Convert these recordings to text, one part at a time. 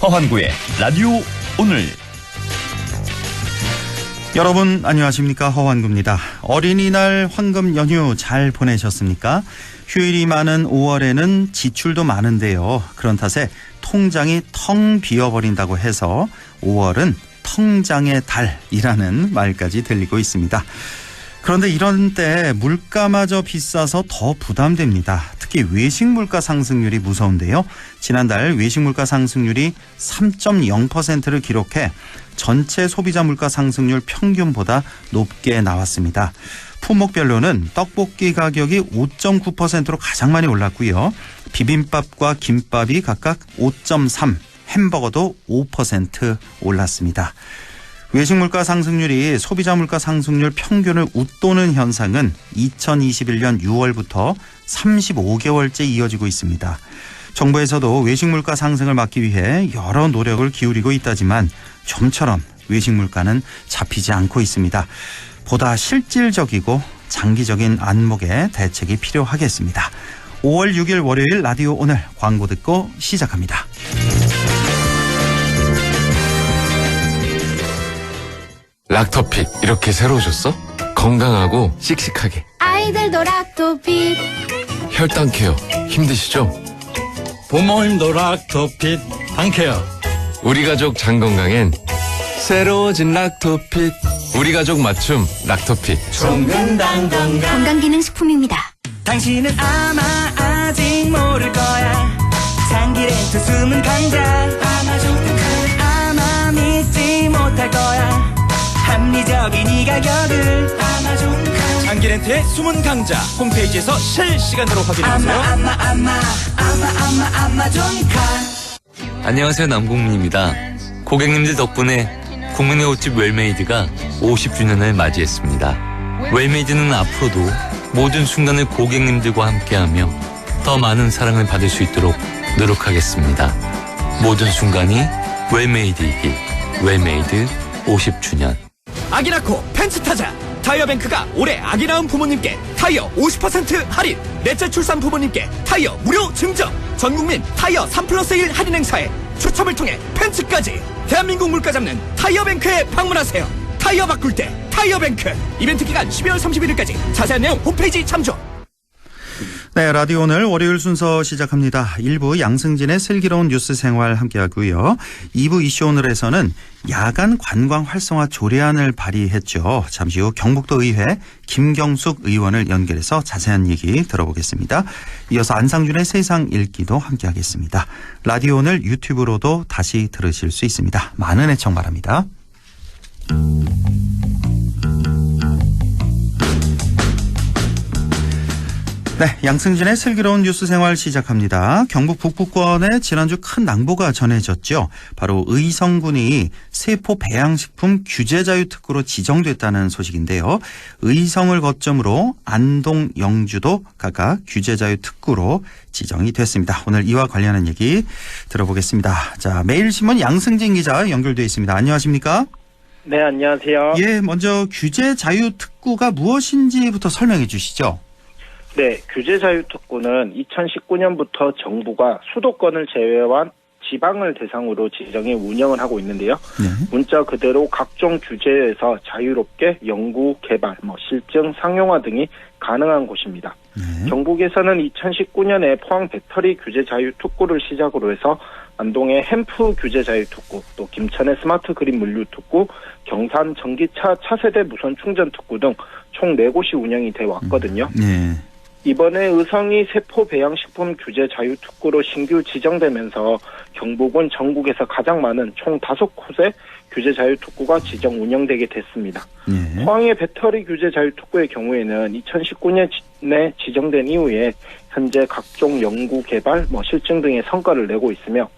허환구의 라디오 오늘. 여러분 안녕하십니까, 허환구입니다. 어린이날 황금 연휴 잘 보내셨습니까? 휴일이 많은 5월에는 지출도 많은데요. 그런 탓에 통장이 텅 비어버린다고 해서 5월은 통장의 달이라는 말까지 들리고 있습니다. 그런데 이런 때 물가마저 비싸서 더 부담됩니다. 특히 외식 물가 상승률이 무서운데요. 지난달 외식 물가 상승률이 3.0%를 기록해 전체 소비자 물가 상승률 평균보다 높게 나왔습니다. 품목별로는 떡볶이 가격이 5.9%로 가장 많이 올랐고요. 비빔밥과 김밥이 각각 5.3%, 햄버거도 5% 올랐습니다. 외식 물가 상승률이 소비자 물가 상승률 평균을 웃도는 현상은 2021년 6월부터 35개월째 이어지고 있습니다. 정부에서도 외식 물가 상승을 막기 위해 여러 노력을 기울이고 있다지만 좀처럼 외식 물가는 잡히지 않고 있습니다. 보다 실질적이고 장기적인 안목의 대책이 필요하겠습니다. 5월 6일 월요일 라디오 오늘 광고 듣고 시작합니다. 락토핏 이렇게 새로 오셨어? 건강하고 씩씩하게. 아이들도 락토핏. 혈당 케어 힘드시죠? 부모님도 락토핏 당케어. 우리 가족 장 건강엔 새로워진 락토핏. 우리 가족 맞춤 락토핏. 건강 건강기능식품입니다. 당신은 아마 아직 모를 거야. 장기렌트 숨은 강자 아마존. 아마 믿지 못할 거야. 합리적인 이 가격을 아마존. 장기렌트의 숨은 강자 홈페이지에서 실시간으로 확인하세요. 아마존카. 안녕하세요, 남궁민입니다. 고객님들 덕분에 국민의 옷집 웰메이드가 50주년을 맞이했습니다. 웰메이드는 앞으로도 모든 순간을 고객님들과 함께하며 더 많은 사랑을 받을 수 있도록 노력하겠습니다. 모든 순간이 웰메이드이길. 웰메이드 50주년. 아기 낳고 팬츠 타자. 타이어뱅크가 올해 아기 낳은 부모님께 타이어 50% 할인, 넷째 출산 부모님께 타이어 무료 증정, 전국민 타이어 3+1 할인 행사에 추첨을 통해 팬츠까지. 대한민국 물가 잡는 타이어뱅크에 방문하세요. 타이어 바꿀 때 타이어뱅크. 이벤트 기간 12월 31일까지. 자세한 내용 홈페이지 참조. 네, 라디오 오늘 월요일 순서 시작합니다. 1부 양승진의 슬기로운 뉴스 생활 함께하고요. 2부 이슈 오늘에서는 야간 관광 활성화 조례안을 발의했죠. 잠시 후 경북도 의회 김경숙 의원을 연결해서 자세한 얘기 들어보겠습니다. 이어서 안상준의 세상 읽기도 함께하겠습니다. 라디오 오늘 유튜브로도 다시 들으실 수 있습니다. 많은 애청 바랍니다. 네, 양승진의 슬기로운 뉴스 생활 시작합니다. 경북 북부권에 지난주 큰 낭보가 전해졌죠. 바로 의성군이 세포 배양식품 규제자유특구로 지정됐다는 소식인데요. 의성을 거점으로 안동, 영주도 각각 규제자유특구로 지정이 됐습니다. 오늘 이와 관련한 얘기 들어보겠습니다. 자, 매일신문 양승진 기자 연결돼 있습니다. 안녕하십니까? 네, 안녕하세요. 예, 먼저 규제자유특구가 무엇인지부터 설명해 주시죠. 네, 규제자유특구는 2019년부터 정부가 수도권을 제외한 지방을 대상으로 지정해 운영을 하고 있는데요. 네. 문자 그대로 각종 규제에서 자유롭게 연구, 개발, 실증, 상용화 등이 가능한 곳입니다. 네. 경북에서는 2019년에 포항 배터리 규제자유특구를 시작으로 해서 안동의 햄프 규제자유특구, 또 김천의 스마트 그린 물류특구, 경산 전기차 차세대 무선 충전특구 등 총 4곳이 운영이 돼 왔거든요. 네. 이번에 의성이 세포 배양식품 규제 자유특구로 신규 지정되면서 경북은 전국에서 가장 많은 총 5곳의 규제 자유특구가 지정 운영되게 됐습니다. 네. 포항의 배터리 규제 자유특구의 경우에는 2019년에 지정된 이후에 현재 각종 연구 개발, 실증 등의 성과를 내고 있으며,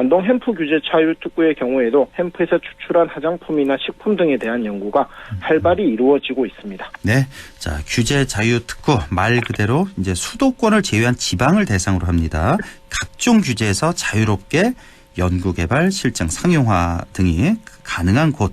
안동 햄프 규제 자유특구의 경우에도 햄프에서 추출한 화장품이나 식품 등에 대한 연구가 활발히 이루어지고 있습니다. 네, 자, 규제 자유특구 말 그대로 이제 수도권을 제외한 지방을 대상으로 합니다. 각종 규제에서 자유롭게 연구 개발, 실증, 상용화 등이 가능한 곳.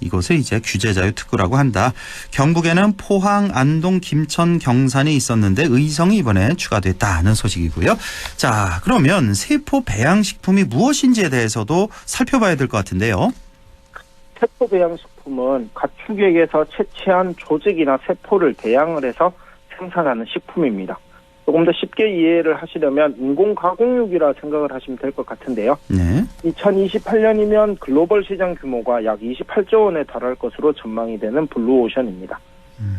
이곳을 이제 규제자유특구라고 한다. 경북에는 포항, 안동, 김천, 경산이 있었는데 의성이 이번에 추가됐다는 소식이고요. 자, 그러면 세포 배양식품이 무엇인지에 대해서도 살펴봐야 될 것 같은데요. 세포 배양식품은 가축에게서 채취한 조직이나 세포를 배양을 해서 생산하는 식품입니다. 조금 더 쉽게 이해를 하시려면 인공가공육이라 생각을 하시면 될 것 같은데요. 네. 2028년이면 글로벌 시장 규모가 약 28조 원에 달할 것으로 전망이 되는 블루오션입니다.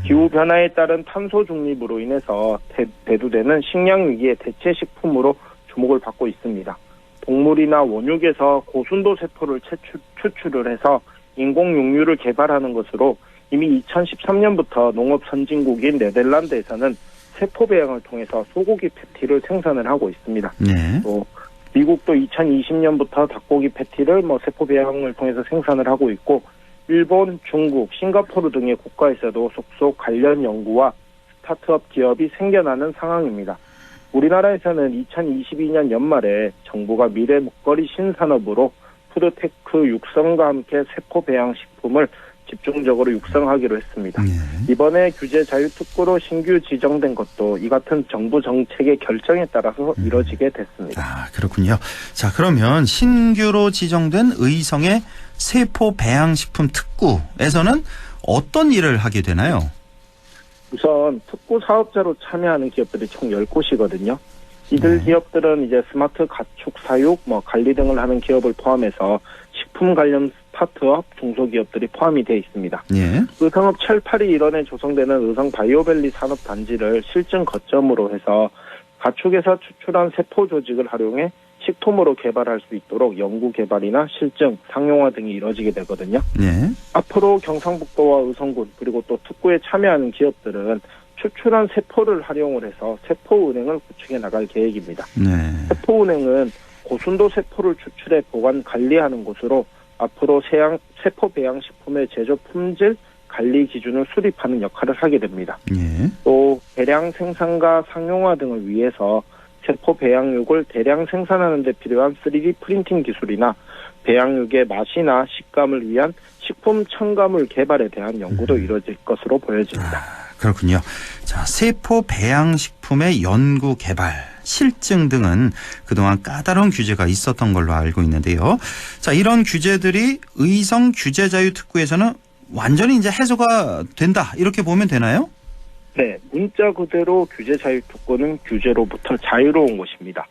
기후변화에 따른 탄소 중립으로 인해서 대두되는 식량 위기의 대체 식품으로 주목을 받고 있습니다. 동물이나 원육에서 고순도 세포를 추출을 해서 인공육류를 개발하는 것으로 이미 2013년부터 농업 선진국인 네덜란드에서는 세포 배양을 통해서 소고기 패티를 생산을 하고 있습니다. 네. 또 미국도 2020년부터 닭고기 패티를 세포 배양을 통해서 생산을 하고 있고, 일본, 중국, 싱가포르 등의 국가에서도 속속 관련 연구와 스타트업 기업이 생겨나는 상황입니다. 우리나라에서는 2022년 연말에 정부가 미래 먹거리 신산업으로 푸드테크 육성과 함께 세포 배양 식품을 집중적으로 육성하기로 했습니다. 네. 이번에 규제 자유특구로 신규 지정된 것도 이 같은 정부 정책의 결정에 따라서 이뤄지게 됐습니다. 아, 그렇군요. 자, 그러면 신규로 지정된 의성의 세포 배양식품 특구에서는 어떤 일을 하게 되나요? 우선 특구 사업자로 참여하는 기업들이 총 10곳이거든요. 이들 기업들은 이제 스마트 가축 사육, 관리 등을 하는 기업을 포함해서 식품 관련 스타트업, 중소기업들이 포함이 되어 있습니다. 예. 의성읍 782 일원에 조성되는 의성 바이오밸리 산업단지를 실증 거점으로 해서 가축에서 추출한 세포 조직을 활용해 식품으로 개발할 수 있도록 연구 개발이나 실증, 상용화 등이 이뤄지게 되거든요. 네. 앞으로 경상북도와 의성군 그리고 또 특구에 참여하는 기업들은 추출한 세포를 활용을 해서 세포은행을 구축해 나갈 계획입니다. 네. 세포은행은 고순도 세포를 추출해 보관 관리하는 곳으로 앞으로 세포 배양식품의 제조 품질 관리 기준을 수립하는 역할을 하게 됩니다. 예. 또 대량 생산과 상용화 등을 위해서 세포 배양육을 대량 생산하는 데 필요한 3D 프린팅 기술이나 배양육의 맛이나 식감을 위한 식품 첨가물 개발에 대한 연구도 이루어질 것으로 보여집니다. 그렇군요. 자, 세포 배양식품의 연구 개발, 실증 등은 그동안 까다로운 규제가 있었던 걸로 알고 있는데요. 자, 이런 규제들이 의성 규제자유특구에서는 완전히 이제 해소가 된다, 이렇게 보면 되나요? 네, 문자 그대로 규제자유특구는 규제로부터 자유로운 것입니다.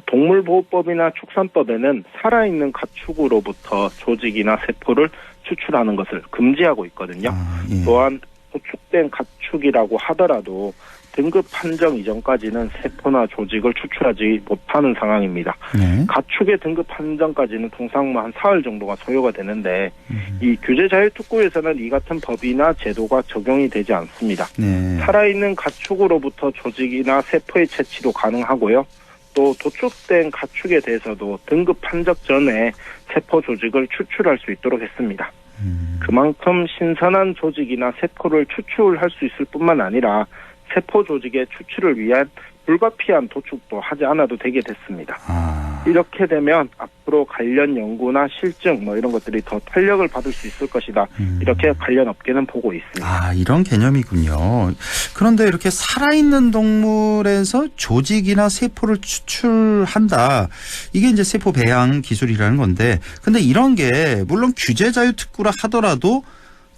동물보호법이나 축산법에는 살아있는 가축으로부터 조직이나 세포를 추출하는 것을 금지하고 있거든요. 예. 또한 도축된 가축이라고 하더라도 등급 판정 이전까지는 세포나 조직을 추출하지 못하는 상황입니다. 네. 가축의 등급 판정까지는 통상 한 사흘 정도가 소요가 되는데 이 규제자유특구에서는 이 같은 법이나 제도가 적용이 되지 않습니다. 네. 살아있는 가축으로부터 조직이나 세포의 채취도 가능하고요. 또 도축된 가축에 대해서도 등급 판정 전에 세포 조직을 추출할 수 있도록 했습니다. 그만큼 신선한 조직이나 세포를 추출할 수 있을 뿐만 아니라 세포 조직의 추출을 위한 불가피한 도축도 하지 않아도 되게 됐습니다. 이렇게 되면 앞으로 관련 연구나 실증 이런 것들이 더 탄력을 받을 수 있을 것이다. 이렇게 관련 업계는 보고 있습니다. 아, 이런 개념이군요. 그런데 이렇게 살아있는 동물에서 조직이나 세포를 추출한다. 이게 이제 세포 배양 기술이라는 건데, 근데 이런 게 물론 규제자유특구라 하더라도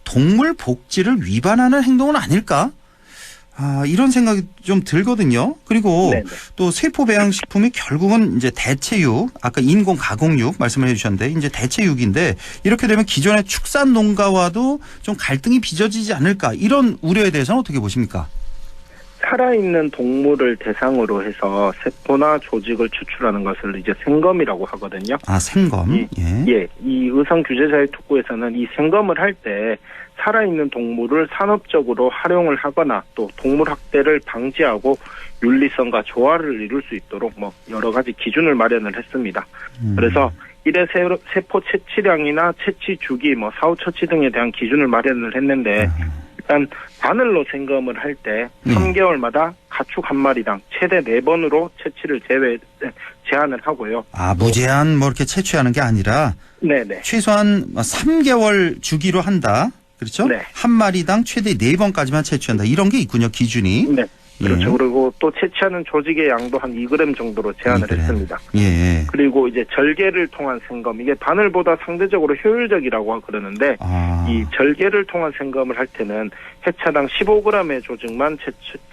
동물 복지를 위반하는 행동은 아닐까? 이런 생각이 좀 들거든요. 그리고 네네. 또 세포 배양식품이 결국은 이제 대체육, 아까 인공 가공육 말씀을 해주셨는데 이제 대체육인데 이렇게 되면 기존의 축산 농가와도 좀 갈등이 빚어지지 않을까, 이런 우려에 대해서는 어떻게 보십니까? 살아있는 동물을 대상으로 해서 세포나 조직을 추출하는 것을 이제 생검이라고 하거든요. 아, 생검. 예. 이 의성 규제자유특구에서는 이 생검을 할 때 살아있는 동물을 산업적으로 활용을 하거나 또 동물 학대를 방지하고 윤리성과 조화를 이룰 수 있도록 여러 가지 기준을 마련을 했습니다. 그래서 일회 세포 채취량이나 채취 주기, 사후 처치 등에 대한 기준을 마련을 했는데 일단 바늘로 생검을 할 때 3개월마다 가축 한 마리당 최대 4번으로 채취를 제한을 하고요. 아, 무제한 뭐 이렇게 채취하는 게 아니라 네네. 최소한 3개월 주기로 한다. 그렇죠? 네. 한 마리당 최대 4번까지만 채취한다. 이런 게 있군요. 기준이. 네. 그렇죠. 예. 그리고 또 채취하는 조직의 양도 한 2g 정도로 제한을 2g. 했습니다. 예. 그리고 이제 절개를 통한 생검, 이게 바늘보다 상대적으로 효율적이라고 그러는데 아. 이 절개를 통한 생검을 할 때는 회차당 15g의 조직만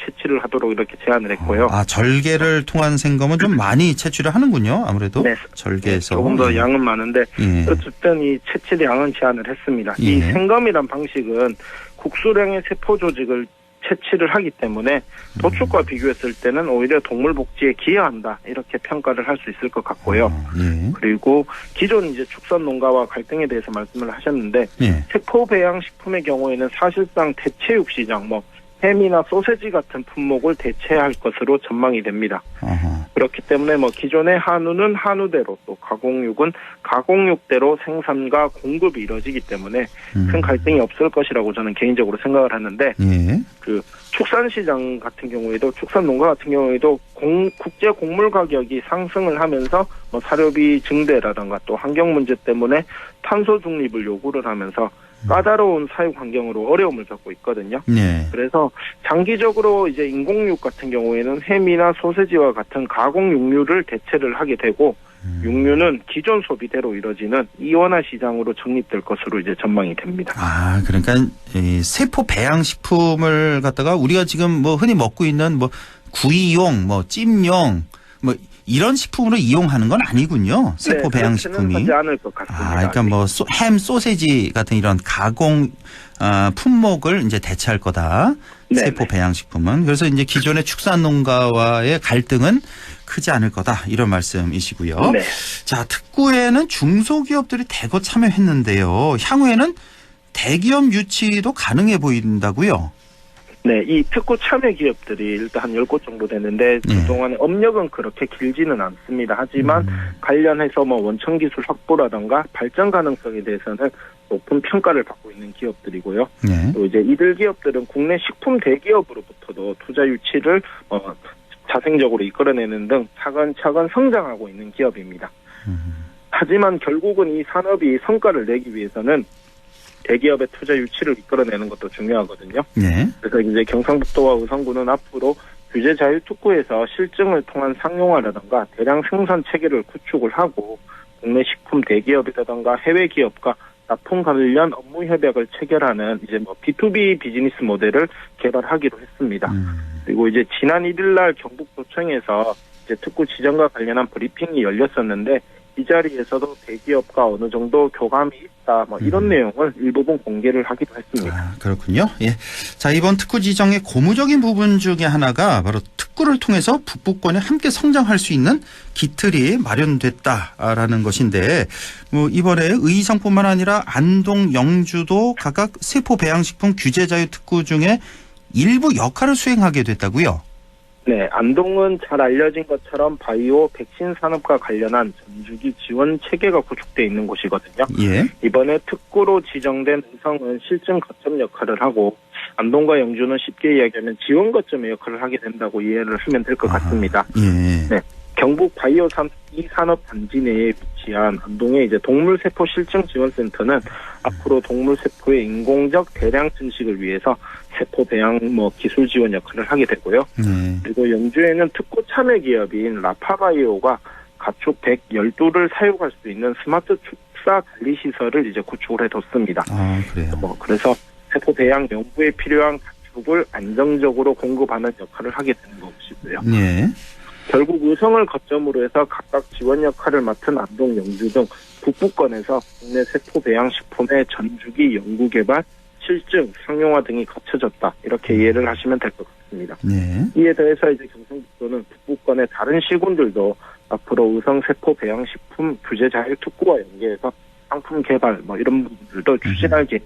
채취를 하도록 이렇게 제한을 했고요. 아, 절개를 통한 생검은 좀 많이 채취를 하는군요. 아무래도 네. 절개에서. 조금 더 양은 많은데 예. 어쨌든 이 채취량은 제한을 했습니다. 예. 이 생검이란 방식은 국수량의 세포 조직을 채취를 하기 때문에 도축과 비교했을 때는 오히려 동물 복지에 기여한다 이렇게 평가를 할 수 있을 것 같고요. 예. 그리고 기존 이제 축산 농가와 갈등에 대해서 말씀을 하셨는데 예. 세포 배양 식품의 경우에는 사실상 대체육 시장 뭐 햄이나 소세지 같은 품목을 대체할 것으로 전망이 됩니다. 어허. 그렇기 때문에 뭐 기존의 한우는 한우대로 또 가공육은 가공육대로 생산과 공급이 이뤄지기 때문에 큰 갈등이 없을 것이라고 저는 개인적으로 생각을 하는데 예. 그 축산시장 같은 경우에도 축산 농가 같은 경우에도 국제 곡물 가격이 상승을 하면서 뭐 사료비 증대라든가 또 환경 문제 때문에 탄소 중립을 요구를 하면서 까다로운 사육 환경으로 어려움을 겪고 있거든요. 네. 그래서 장기적으로 이제 인공육 같은 경우에는 햄이나 소세지와 같은 가공 육류를 대체를 하게 되고 육류는 기존 소비대로 이뤄지는 이원화 시장으로 정립될 것으로 이제 전망이 됩니다. 아, 그러니까 이 세포 배양 식품을 갖다가 우리가 지금 뭐 흔히 먹고 있는 뭐 구이용, 뭐 찜용, 뭐 이런 식품으로 이용하는 건 아니군요. 세포 배양 식품이. 하지 않을 것 같습니다. 아, 그러니까 뭐 햄, 소세지 같은 이런 가공 품목을 이제 대체할 거다. 네네. 세포 배양 식품은. 그래서 이제 기존의 축산 농가와의 갈등은 크지 않을 거다. 이런 말씀이시고요. 네. 자, 특구에는 중소기업들이 대거 참여했는데요. 향후에는 대기업 유치도 가능해 보인다고요. 네, 이 특구 참여 기업들이 일단 한 10곳 정도 되는데 그동안 업력은 그렇게 길지는 않습니다. 하지만 관련해서 뭐 원천 기술 확보라든가 발전 가능성에 대해서는 높은 평가를 받고 있는 기업들이고요. 네. 또 이제 이들 기업들은 국내 식품 대기업으로부터도 투자 유치를 자생적으로 이끌어내는 등 차근차근 성장하고 있는 기업입니다. 하지만 결국은 이 산업이 성과를 내기 위해서는 대기업의 투자 유치를 이끌어내는 것도 중요하거든요. 네. 그래서 이제 경상북도와 의성구는 앞으로 규제 자유 특구에서 실증을 통한 상용화라든가 대량 생산 체계를 구축을 하고 국내 식품 대기업이라든가 해외 기업과 납품 관련 업무 협약을 체결하는 이제 뭐 B2B 비즈니스 모델을 개발하기로 했습니다. 그리고 이제 지난 1일 날 경북도청에서 이제 특구 지정과 관련한 브리핑이 열렸었는데 이 자리에서도 대기업과 어느 정도 교감이 있다, 뭐 이런 내용을 일부분 공개를 하기도 했습니다. 아, 그렇군요. 예. 자, 이번 특구 지정의 고무적인 부분 중에 하나가 바로 특구를 통해서 북부권에 함께 성장할 수 있는 기틀이 마련됐다라는 것인데, 뭐 이번에 의성뿐만 아니라 안동, 영주도 각각 세포 배양식품 규제 자유 특구 중에 일부 역할을 수행하게 됐다고요. 네, 안동은 잘 알려진 것처럼 바이오 백신 산업과 관련한 전주기 지원 체계가 구축되어 있는 곳이거든요. 예. 이번에 특구로 지정된 의성은 실증 거점 역할을 하고 안동과 영주는 쉽게 이야기하면 지원 거점의 역할을 하게 된다고 이해를 하면 될 것 같습니다. 예. 네, 경북 바이오 산업 단지 내에 위치한 안동의 이제 동물세포 실증 지원센터는 앞으로 동물세포의 인공적 대량 증식을 위해서 세포 배양 기술 지원 역할을 하게 되고요. 그리고 영주에는 특구 참여 기업인 라파바이오가 가축 112를 사육할 수 있는 스마트 축사 관리 시설을 이제 구축을 해뒀습니다. 아, 그래요. 그래서 세포 배양 연구에 필요한 가축을 안정적으로 공급하는 역할을 하게 되는 것이고요. 예. 결국 의성을 거점으로 해서 각각 지원 역할을 맡은 안동, 영주 등 북부권에서 국내 세포 배양 식품의 전주기 연구 개발, 실증, 상용화 등이 갖춰졌다. 이렇게 이해를 하시면 될 것 같습니다. 네. 이에 더해서 이제 경상북도는 북부권의 다른 시군들도 앞으로 의성 세포 배양 식품 규제 자율 특구와 연계해서 상품 개발 이런 부분들도 추진할 계획.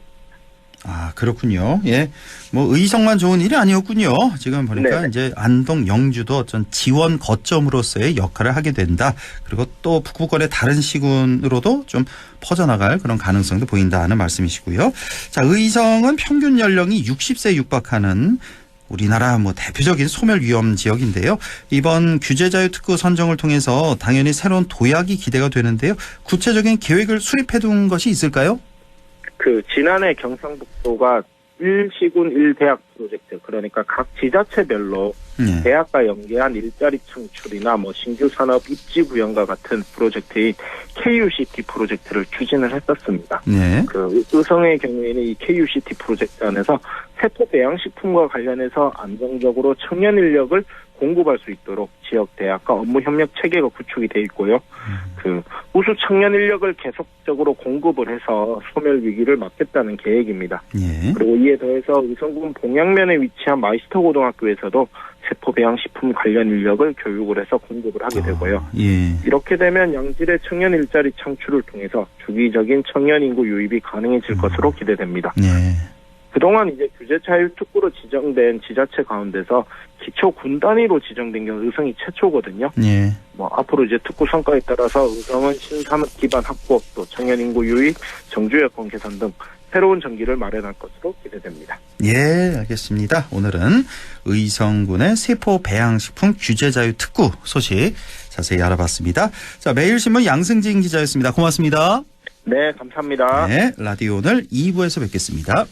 아, 그렇군요. 예. 의성만 좋은 일이 아니었군요. 지금 보니까 네네. 이제 안동, 영주도 어떤 지원 거점으로서의 역할을 하게 된다. 그리고 또 북부권의 다른 시군으로도 좀 퍼져나갈 그런 가능성도 보인다는 말씀이시고요. 자, 의성은 평균 연령이 60세 육박하는 우리나라 대표적인 소멸 위험 지역인데요. 이번 규제 자유 특구 선정을 통해서 당연히 새로운 도약이 기대가 되는데요. 구체적인 계획을 수립해둔 것이 있을까요? 지난해 경상북도가 1시군 1대학 프로젝트, 그러니까 각 지자체별로 대학과 연계한 일자리 창출이나 신규 산업 입지 구현과 같은 프로젝트인 KUCT 프로젝트를 추진을 했었습니다. 네. 의성의 경우에는 이 KUCT 프로젝트 안에서 세포 배양식품과 관련해서 안정적으로 청년 인력을 공급할 수 있도록 지역 대학과 업무 협력 체계가 구축이 돼 있고요. 우수 청년 인력을 계속적으로 공급을 해서 소멸 위기를 막겠다는 계획입니다. 예. 그리고 이에 더해서 의성군 봉양면에 위치한 마이스터 고등학교에서도 세포 배양식품 관련 인력을 교육을 해서 공급을 하게 되고요. 예. 이렇게 되면 양질의 청년 일자리 창출을 통해서 주기적인 청년 인구 유입이 가능해질 것으로 기대됩니다. 예. 그동안 이제 규제 자유 특구로 지정된 지자체 가운데서 기초 군 단위로 지정된 경우 의성이 최초거든요. 예. 앞으로 이제 특구 성과에 따라서 의성은 신산업 기반 확보, 또 청년 인구 유입, 정주 여건 개선 등 새로운 전기를 마련할 것으로 기대됩니다. 예, 알겠습니다. 오늘은 의성군의 세포 배양식품 규제 자유 특구 소식 자세히 알아봤습니다. 자, 매일신문 양승진 기자였습니다. 고맙습니다. 네, 감사합니다. 네, 라디오 오늘 2부에서 뵙겠습니다.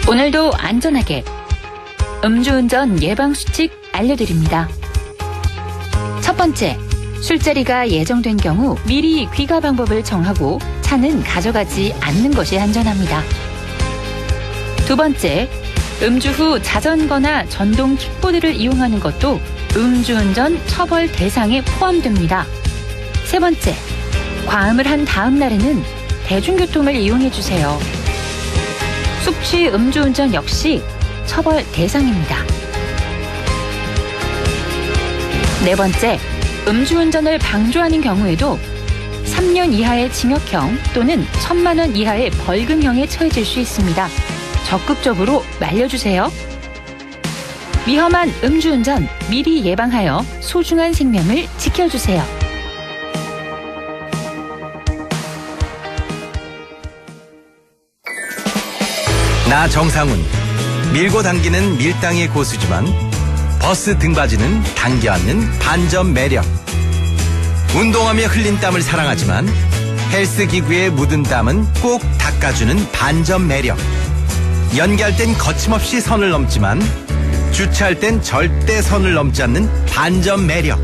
오늘도 안전하게 음주운전 예방수칙 알려드립니다. 첫 번째, 술자리가 예정된 경우 미리 귀가 방법을 정하고 차는 가져가지 않는 것이 안전합니다. 두 번째, 음주 후 자전거나 전동 킥보드를 이용하는 것도 음주운전 처벌 대상에 포함됩니다. 세 번째, 과음을 한 다음 날에는 대중교통을 이용해주세요. 숙취 음주운전 역시 처벌 대상입니다. 네 번째, 음주운전을 방조하는 경우에도 3년 이하의 징역형 또는 1,000만 원 이하의 벌금형에 처해질 수 있습니다. 적극적으로 말려주세요. 위험한 음주운전 미리 예방하여 소중한 생명을 지켜주세요. 나 정상훈, 밀고 당기는 밀당의 고수지만 버스 등받이는 당겨 앉는 반전 매력. 운동하며 흘린 땀을 사랑하지만 헬스기구에 묻은 땀은 꼭 닦아주는 반전 매력. 연기할 땐 거침없이 선을 넘지만 주차할 땐 절대 선을 넘지 않는 반전 매력.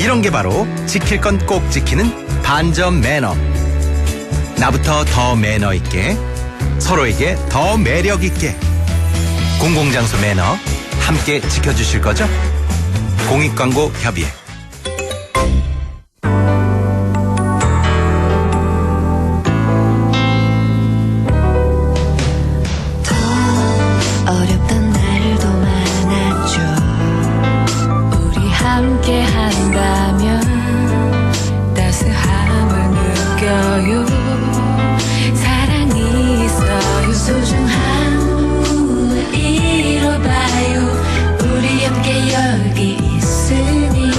이런 게 바로 지킬 건 꼭 지키는 반전 매너. 나부터 더 매너 있게, 서로에게 더 매력 있게. 공공장소 매너 함께 지켜주실 거죠? 공익광고협의회. 어렵던 날도 많았죠. 우리 함께 한다면 따스함을 느껴요. 사랑이 있어요. 소중한 꿈을 이뤄봐요. 우리 함께 여기 있으니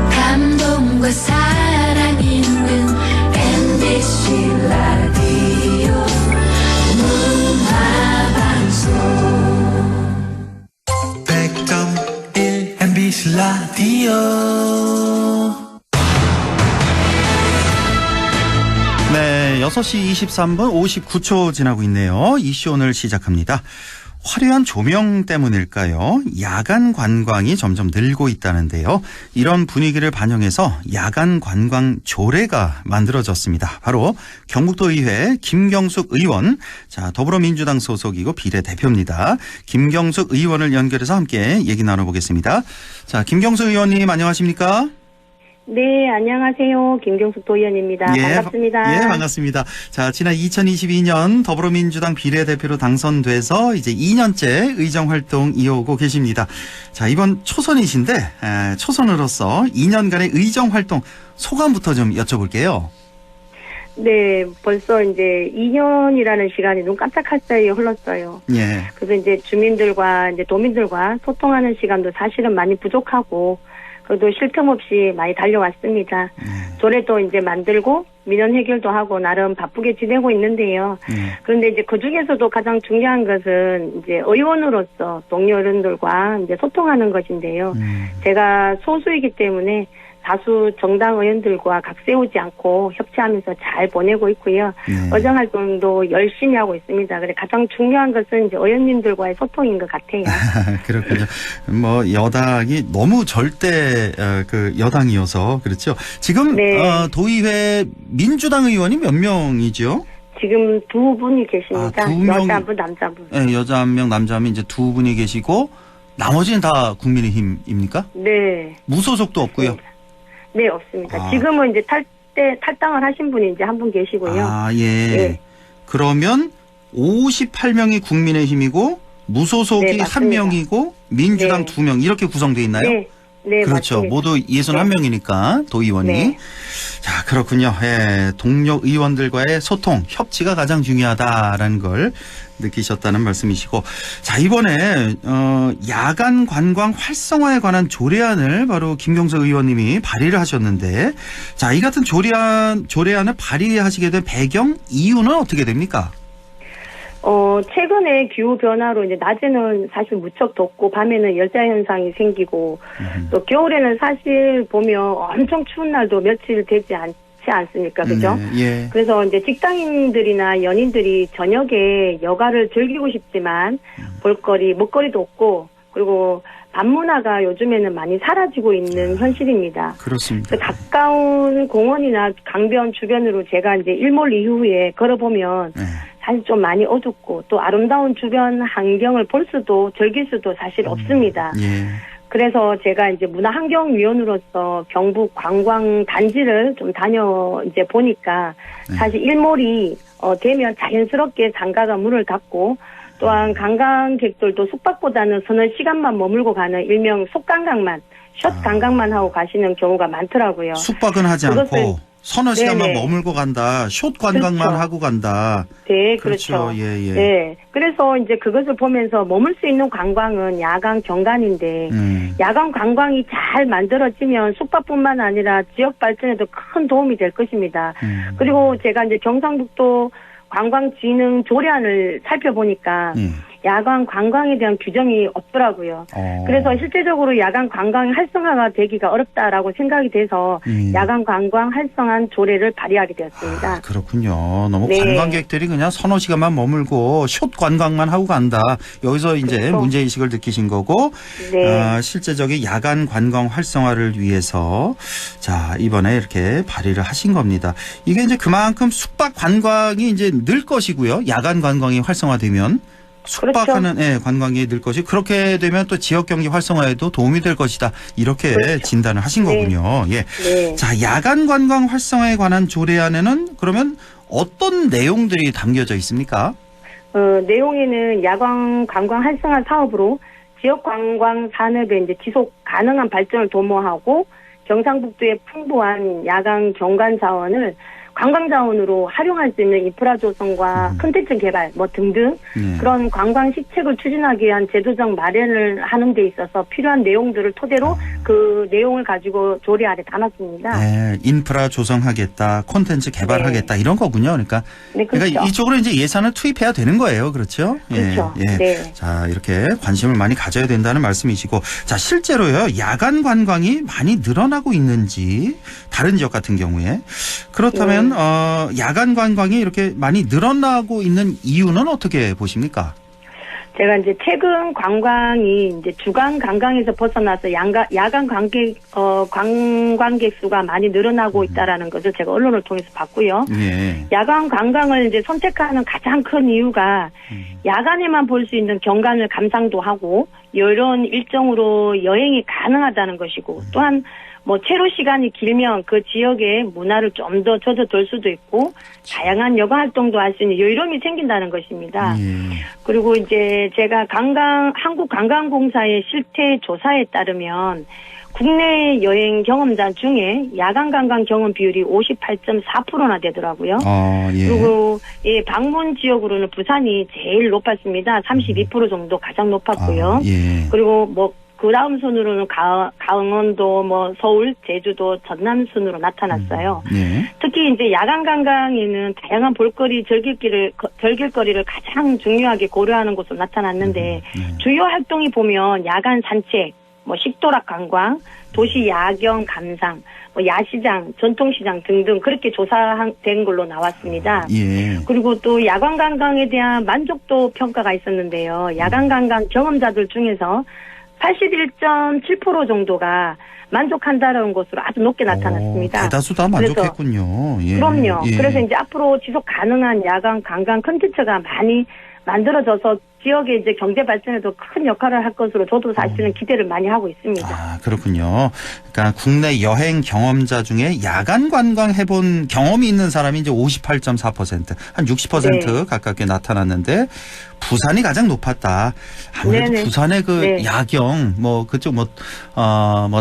감동과 사랑 있는 MBC 라디오 문화방송 100.1 MBC 라디오. 네, 6시 23분 59초 지나고 있네요. 이슈 오늘 시작합니다. 화려한 조명 때문일까요? 야간 관광이 점점 늘고 있다는데요. 이런 분위기를 반영해서 야간 관광 조례가 만들어졌습니다. 바로 경북도의회 김경숙 의원, 자, 더불어민주당 소속이고 비례대표입니다. 김경숙 의원을 연결해서 함께 얘기 나눠보겠습니다. 자, 김경숙 의원님 안녕하십니까? 네, 안녕하세요. 김경숙 도의원입니다. 반갑습니다. 예, 반갑습니다. 자, 지난 2022년 더불어민주당 비례대표로 당선돼서 이제 2년째 의정활동 이어오고 계십니다. 자, 이번 초선이신데, 초선으로서 2년간의 의정활동 소감부터 좀 여쭤볼게요. 네, 벌써 이제 2년이라는 시간이 눈 깜짝할 사이에 흘렀어요. 예. 그래서 이제 주민들과 이제 도민들과 소통하는 시간도 사실은 많이 부족하고, 그래도 쉴 틈 없이 많이 달려왔습니다. 조례도 이제 만들고 민원 해결도 하고 나름 바쁘게 지내고 있는데요. 그런데 이제 그 중에서도 가장 중요한 것은 이제 의원으로서 동료 어른들과 이제 소통하는 것인데요. 제가 소수이기 때문에 다수 정당 의원들과 각 세우지 않고 협치하면서 잘 보내고 있고요. 의정 활동도 열심히 하고 있습니다. 그래 가장 중요한 것은 이제 의원님들과의 소통인 것 같아요. 그렇군요. 뭐 여당이 너무 절대 그 여당이어서 그렇죠. 지금 네. 도의회 민주당 의원이 몇 명이죠? 지금 두 분이 계십니다. 두 명. 여자 한 분, 남자 분. 네, 여자 한 명, 남자 한 명 이제 두 분이 계시고 나머지는 다 국민의힘입니까? 네. 무소속도 없고요. 네, 없습니다. 지금은 이제 탈당을 하신 분이 이제 한 분 계시고요. 아, 예. 네. 그러면 58명이 국민의힘이고 무소속이 네, 한 명이고 민주당 네. 2명 이렇게 구성되어 있나요? 네. 네, 그렇죠. 맞습니다. 모두 61명이니까 도의원이. 네. 자, 그렇군요. 예, 동료 의원들과의 소통, 협치가 가장 중요하다라는 걸 느끼셨다는 말씀이시고, 자, 이번에 야간 관광 활성화에 관한 조례안을 바로 김경석 의원님이 발의를 하셨는데, 자, 이 같은 조례안을 발의하시게 된 배경 이유는 어떻게 됩니까? 최근에 기후 변화로 이제 낮에는 사실 무척 덥고 밤에는 열대 현상이 생기고 또 겨울에는 사실 보면 엄청 추운 날도 며칠 되지 않지 않습니까? 그죠? 예. 그래서 이제 직장인들이나 연인들이 저녁에 여가를 즐기고 싶지만 볼거리, 먹거리도 없고 그리고 밤문화가 요즘에는 많이 사라지고 있는 현실입니다. 그렇습니다. 가까운 공원이나 강변 주변으로 제가 이제 일몰 이후에 걸어보면 사실 좀 많이 어둡고 또 아름다운 주변 환경을 볼 수도 즐길 수도 사실 없습니다. 예. 그래서 제가 이제 문화환경위원으로서 경북 관광 단지를 좀 다녀 이제 보니까 사실 일몰이 되면 자연스럽게 상가가 문을 닫고 또한 관광객들도 숙박보다는 서너 시간만 머물고 가는 일명 속관광만 숏 관광만 하고 가시는 경우가 많더라고요. 숙박은 하지 않고 서너 시간만 네네. 머물고 간다. 숏 관광만 그렇죠. 하고 간다. 네, 그렇죠. 예, 예. 네. 그래서 이제 그것을 보면서 머물 수 있는 관광은 야간 경관인데, 야간 관광이 잘 만들어지면 숙박뿐만 아니라 지역 발전에도 큰 도움이 될 것입니다. 그리고 제가 이제 경상북도 관광진흥 조례안을 살펴보니까, 야간 관광에 대한 규정이 없더라고요. 그래서 실제적으로 야간 관광이 활성화가 되기가 어렵다라고 생각이 돼서 야간 관광 활성화 조례를 발의하게 되었습니다. 그렇군요. 너무 네. 관광객들이 그냥 서너 시간만 머물고 숏 관광만 하고 간다. 여기서 이제 그렇죠. 문제의식을 느끼신 거고 네. 실제적인 야간 관광 활성화를 위해서 자 이번에 이렇게 발의를 하신 겁니다. 이게 이제 그만큼 숙박 관광이 이제 늘 것이고요. 야간 관광이 활성화되면 숙박하는 그렇죠. 관광이 늘 것이 그렇게 되면 또 지역 경제 활성화에도 도움이 될 것이다. 이렇게 그렇죠. 진단을 하신 거군요. 예. 네. 자, 야간 관광 활성화에 관한 조례안에는 그러면 어떤 내용들이 담겨져 있습니까? 내용에는 야간 관광 활성화 사업으로 지역 관광 산업의 이제 지속 가능한 발전을 도모하고 경상북도의 풍부한 야간 경관 자원을 관광 자원으로 활용할 수 있는 인프라 조성과 콘텐츠 개발 뭐 등등 그런 관광 시책을 추진하기 위한 제도적 마련을 하는 데 있어서 필요한 내용들을 토대로 그 내용을 가지고 조례안에 담았습니다. 네, 인프라 조성하겠다, 콘텐츠 개발하겠다 이런 거군요. 그러니까, 네, 그렇죠. 그러니까 이쪽으로 이제 예산을 투입해야 되는 거예요. 그렇죠? 그렇죠. 예. 네. 자, 이렇게 관심을 많이 가져야 된다는 말씀이시고 자, 실제로요. 야간 관광이 많이 늘어나고 있는지 다른 지역 같은 경우에 그렇다면 야간 관광이 이렇게 많이 늘어나고 있는 이유는 어떻게 보십니까? 제가 이제 최근 관광이 이제 주간 관광에서 벗어나서 야간 관광객 수가 많이 늘어나고 있다라는 것을 제가 언론을 통해서 봤고요. 예. 야간 관광을 이제 선택하는 가장 큰 이유가 야간에만 볼 수 있는 경관을 감상도 하고 이런 일정으로 여행이 가능하다는 것이고 또한 뭐 체류 시간이 길면 그 지역의 문화를 좀 더 젖어들 수도 있고 다양한 여가 활동도 할 수 있는 여유로움이 생긴다는 것입니다. 그리고 이제 제가 한국관광공사의 실태 조사에 따르면 국내 여행 경험자 중에 야간 관광 경험 비율이 58.4%나 되더라고요. 예. 그리고 방문 지역으로는 부산이 제일 높았습니다. 32% 정도 가장 높았고요. 예. 그리고 그 다음 순으로는 강원도, 서울, 제주도, 전남 순으로 나타났어요. 예. 특히 이제 야간 관광에는 다양한 볼거리, 즐길거리를 가장 중요하게 고려하는 곳으로 나타났는데 주요 활동이 보면 야간 산책, 식도락 관광, 도시 야경 감상, 야시장, 전통시장 등등 그렇게 조사된 걸로 나왔습니다. 예. 그리고 또 야간 관광에 대한 만족도 평가가 있었는데요. 야간 관광 경험자들 중에서 81.7% 정도가 만족한다는 것으로 아주 높게 나타났습니다. 대다수 다 만족했군요. 예. 그럼요. 예. 그래서 이제 앞으로 지속 가능한 야간 관광 콘텐츠가 많이 만들어져서 지역의 이제 경제 발전에도 큰 역할을 할 것으로 저도 사실은 기대를 많이 하고 있습니다. 아, 그렇군요. 그러니까 국내 여행 경험자 중에 야간 관광 해본 경험이 있는 사람이 이제 58.4%, 한 60% 가깝게 나타났는데 부산이 가장 높았다. 아무래도 네네. 부산의 그 야경, 그쪽